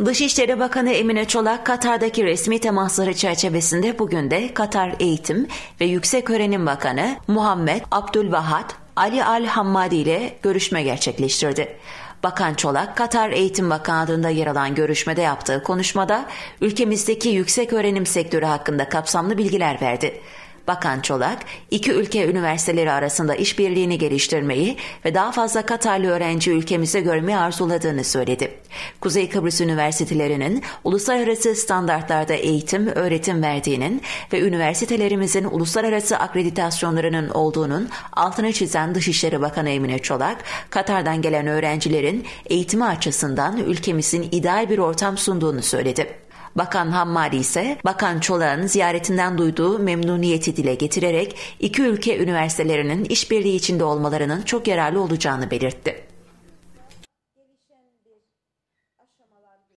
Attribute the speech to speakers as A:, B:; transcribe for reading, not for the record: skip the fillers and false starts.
A: Dışişleri Bakanı Emine Çolak, Katar'daki resmi temasları çerçevesinde bugün de Katar Eğitim ve Yükseköğrenim Bakanı Muhammed Abdülvahat Ali Al Hammadi ile görüşme gerçekleştirdi. Bakan Çolak, Katar Eğitim Bakanlığı'nda yer alan görüşmede yaptığı konuşmada ülkemizdeki yükseköğrenim sektörü hakkında kapsamlı bilgiler verdi. Bakan Çolak, iki ülke üniversiteleri arasında işbirliğini geliştirmeyi ve daha fazla Katarlı öğrenci ülkemizde görmeyi arzuladığını söyledi. Kuzey Kıbrıs üniversitelerinin uluslararası standartlarda eğitim, öğretim verdiğinin ve üniversitelerimizin uluslararası akreditasyonlarının olduğunun altını çizen Dışişleri Bakanı Emine Çolak, Katar'dan gelen öğrencilerin eğitimi açısından ülkemizin ideal bir ortam sunduğunu söyledi. Bakan Hammadi ise Bakan Çolak'ın ziyaretinden duyduğu memnuniyeti dile getirerek iki ülke üniversitelerinin işbirliği içinde olmalarının çok yararlı olacağını belirtti.